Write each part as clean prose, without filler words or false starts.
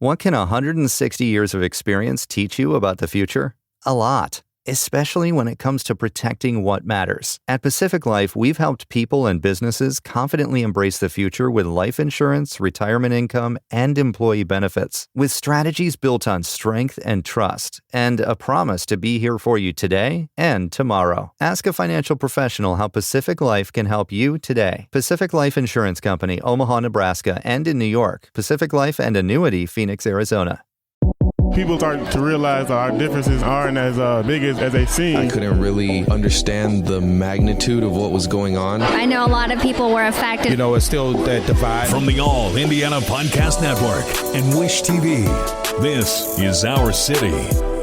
What can 160 years of experience teach you about the future? A lot, especially when it comes to protecting what matters. At Pacific Life, we've helped people and businesses confidently embrace the future with life insurance, retirement income, and employee benefits. With strategies built on strength and trust, and a promise to be here for you today and tomorrow. Ask a financial professional how Pacific Life can help you today. Pacific Life Insurance Company, Omaha, Nebraska, and in New York. Pacific Life and Annuity, Phoenix, Arizona. People start to realize our differences aren't as big as they seem. I couldn't really understand the magnitude of what was going on. I know a lot of people were affected. You know, it's still that divide. From the All Indiana Podcast Network and Wish TV, this is Our City,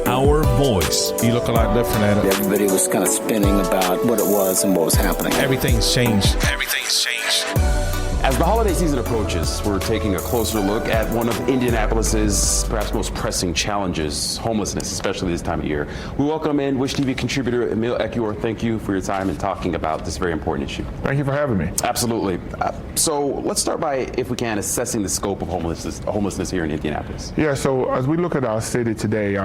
Our Voice. You look a lot different at it. Everybody was kind of spinning about what it was and what was happening. Everything's changed. Everything's changed. As the holiday season approaches, we're taking a closer look at one of Indianapolis's perhaps most pressing challenges, homelessness, especially this time of year. We welcome in Wish TV contributor Emil Ekiyor. Thank you for your time and talking about this very important issue. Thank you for having me. Absolutely. So let's start by, if we can, assessing the scope of homelessness here in Indianapolis. Yeah, so as we look at our city today,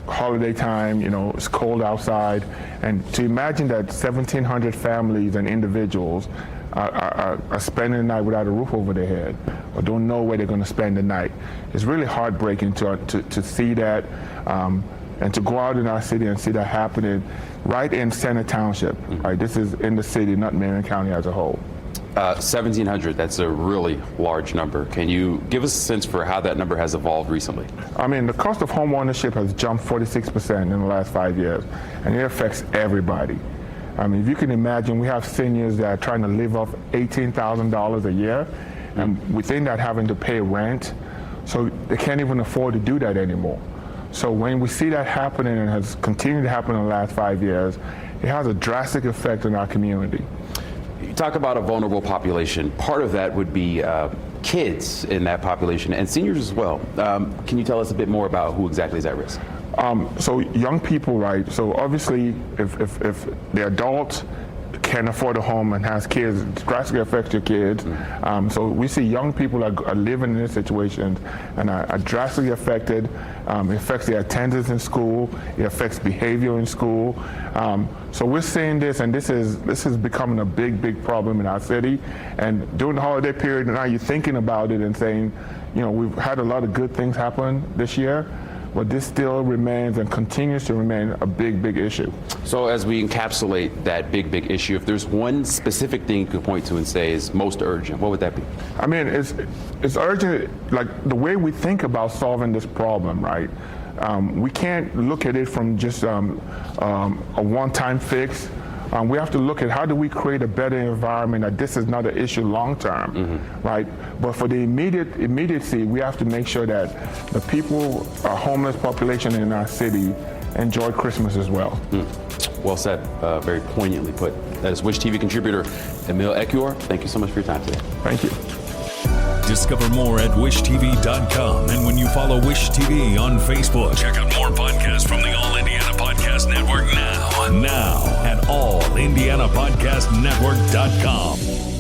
holiday time, you know, it's cold outside, and to imagine that 1,700 families and individuals are spending the night without a roof over their head or don't know where they're going to spend the night. It's really heartbreaking to see that and to go out in our city and see that happening right in Center Township. Right, this is in the city, not Marion County as a whole. 1,700, that's a really large number. Can you give us a sense for how that number has evolved recently? I mean, the cost of home ownership has jumped 46% in the last 5 years, and it affects everybody. I mean, if you can imagine, we have seniors that are trying to live off $18,000 a year, and within that having to pay rent, so they can't even afford to do that anymore. So when we see that happening and has continued to happen in the last 5 years, it has a drastic effect on our community. You talk about a vulnerable population. Part of that would be kids in that population and seniors as well. Can you tell us a bit more about who exactly is at risk? So young people, right? So obviously, if the adult can't afford a home and has kids, it drastically affects your kids. So we see young people are living in this situation and are drastically affected. It affects their attendance in school. It affects behavior in school. So we're seeing this, and this is becoming a big problem in our city. And during the holiday period, now you're thinking about it and saying, you know, we've had a lot of good things happen this year, but this still remains and continues to remain a big issue. So as we encapsulate that big issue, if there's one specific thing you could point to and say is most urgent, what would that be? I mean, it's urgent, like the way we think about solving this problem, right? We can't look at it from just a one-time fix. We have to look at how do we create a better environment that this is not an issue long term, right? But for the immediacy, we have to make sure that the people, our homeless population in our city, enjoy Christmas as well. Well said, very poignantly put. That is Wish TV contributor Emil Ekiyor. Thank you so much for your time today. Thank you. Discover more at wishtv.com. And when you follow Wish TV on Facebook, check out more podcasts from the All Indiana Podcast Network now at allindianapodcastnetwork.com.